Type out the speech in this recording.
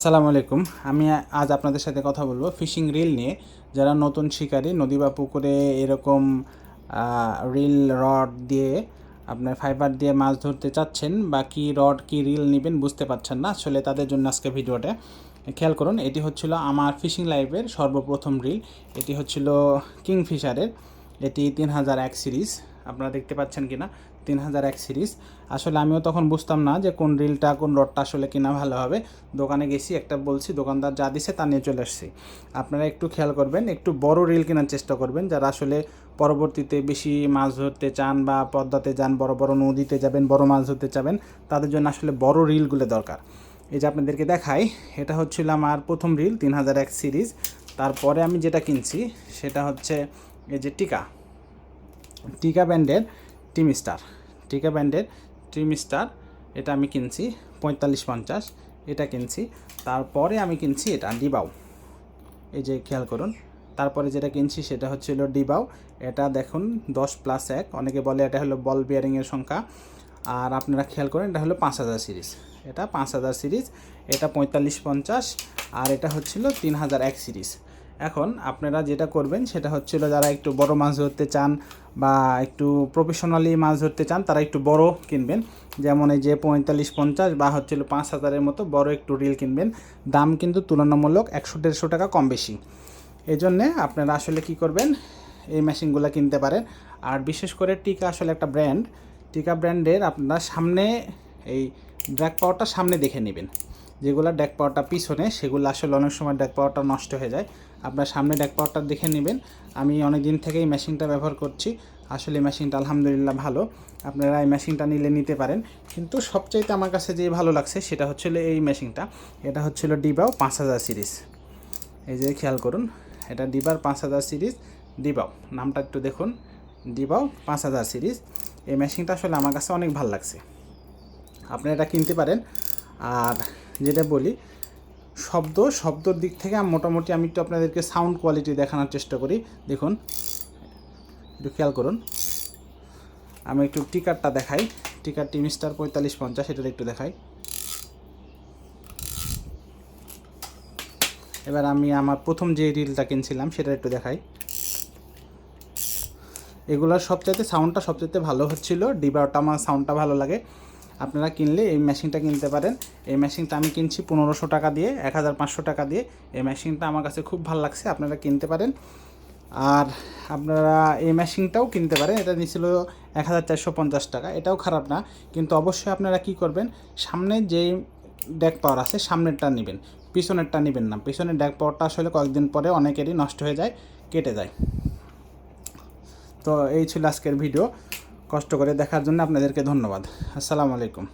আসসালামু আলাইকুম। আমি আজ আপনাদের সাথে কথা বলবো ফিশিং রিল নিয়ে। যারা নতুন শিকারী নদী বা পুকুরে এরকম রিল রড দিয়ে আপনার ফাইবার দিয়ে মাছ ধরতে চাচ্ছেন, বা কি রড কি রিল নেবেন বুঝতে পারছেন না, আসলে তাদের জন্য আজকে ভিডিওটা। খেয়াল করুন, এটি হচ্ছিল আমার ফিশিং লাইভের সর্বপ্রথম রিল। এটি হচ্ছিল কিংফিশারের, এটি 3001 সিরিজ। আপনারা দেখতে পাচ্ছেন কিনা, 3001 সিরিজ। আসলে আমিও তখন বুঝতাম না যে কোন রিলটা কোন রডটা আসলে কিনা ভালো হবে। দোকানে গেছি, একটা বলছি, দোকানদার যা দিছে তা নিয়ে চলে আসছি। আপনারা একটু খেয়াল করবেন, একটু বড় রিল কেনার চেষ্টা করবেন যারা আসলে পরবর্তীতে বেশি মাছ ধরতে চান, বা পদ্মাতে যান, বড় বড় নদীতে যাবেন, বড় মাছ ধরতে চাবেন, তাদের জন্য আসলে বড় রিলগুলো দরকার। এই যে আপনাদেরকে দেখাই, এটা হচ্ছিল আমার প্রথম রিল 3001 সিরিজ। তারপরে আমি যেটা কিনছি সেটা হচ্ছে এই যে টিকা ব্র্যান্ডের টিম স্টার। টিকা ব্র্যান্ডের টিম স্টার, এটা আমি কিনছি 45-50, এটা কিনছি। তারপরে আমি কিনছি এটা ডিবাও। এই যে খেয়াল করুন, তারপরে যেটা কিনছি সেটা হচ্ছিল ডিবাও। এটা দেখুন 10+1, অনেকে বলে এটা হলো বল বিয়ারিংয়ের সংখ্যা। আর আপনারা খেয়াল করেন, এটা হলো 5000 সিরিজ। এটা 5000 সিরিজ, এটা 45-50, আর এটা হচ্ছিল 3001 সিরিজ। এখন আপনারা যেটা করবেন সেটা হচ্ছিল, যারা একটু বড় মাছ ধরতে চান বা একটু প্রফেশনালি মাছ ধরতে চান, তারা একটু বড় কিনবেন। যেমন এই যে 45-50 বা হচ্ছিল 5000-এর মতো বড় একটু রিল কিনবেন। দাম কিন্তু তুলনামূলক 100-150 টাকা কম বেশি। এই জন্যে আপনারা আসলে কি করবেন, এই মেশিনগুলো কিনতে পারেন। আর বিশেষ করে টিকা আসলে একটা ব্র্যান্ড। টিকা ব্র্যান্ডের আপনারা সামনে এই ড্র্যাগ পাওয়ারটা সামনে দেখে নেবেন। যেগুলো ড্যাক পাওয়ারটা পিছনে, সেগুলো আসলে অনেক সময় ড্যাক পাওয়ারটা নষ্ট হয়ে যায়। আপনার সামনে ড্যাক পাওয়ারটা দেখে নেবেন। আমি অনেক দিন থেকে এই মেশিনটা ব্যবহার করছি, আসলে মেশিনটা আলহামদুলিল্লাহ ভালো। আপনারা এই মেশিনটা নিতে পারেন। কিন্তু সবচাইতে আমার কাছে যে ভালো লাগছে সেটা হচ্ছিল এই মেশিনটা। এটা হচ্ছিল ডিবাও 5000 সিরিজ। এই যে খেয়াল করুন, এটা ডিবার 5000 সিরিজ। ডিবাও নামটা একটু দেখুন, ডিবাও 5000 সিরিজ। এই মেশিনটা আসলে আমার কাছে অনেক ভালো লাগছে, আপনি এটা কিনতে পারেন। আর যেটা বলি, শব্দর দিক থেকে মোটামুটি আমি একটু আপনাদেরকে সাউন্ড কোয়ালিটি দেখানোর চেষ্টা করি। দেখুন, একটু খেয়াল করুন, আমি একটু টিকারটা দেখাই। টিকার টিম স্টার 45-50, এটার একটু দেখাই। এবার আমি আমার প্রথম যে রিলটা কিনছিলাম সেটা একটু দেখাই। এগুলোর সবচাইতে সাউন্ডটা সবচাইতে ভালো হচ্ছিল ডিবারটা, আমার সাউন্ডটা ভালো লাগে। আপনারা কিনলে এই মেশিনটা কিনতে পারেন। এই মেশিনটা আমি কিনছি 1500 টাকা দিয়ে, 1500 টাকা দিয়ে। এই মেশিনটা আমার কাছে খুব ভালো লাগছে, আপনারা কিনতে পারেন। আর আপনারা এই মেশিনটাও কিনতে পারেন, এটা নিয়েছিল 1450 টাকা, এটাও খারাপ না। কিন্তু অবশ্যই আপনারা কি করবেন, সামনে যে ড্যাক পাওয়ার আছে সামনেরটা নেবেন, পিছনেরটা নেবেন না। পিছনের ড্যাক পাওয়ারটা আসলে কয়েকদিন পরে অনেকেরই নষ্ট হয়ে যায়, কেটে যায়। তো এই ছিল আজকের ভিডিও। কষ্ট করে দেখার জন্য আপনাদেরকে ধন্যবাদ। আসসালামু আলাইকুম।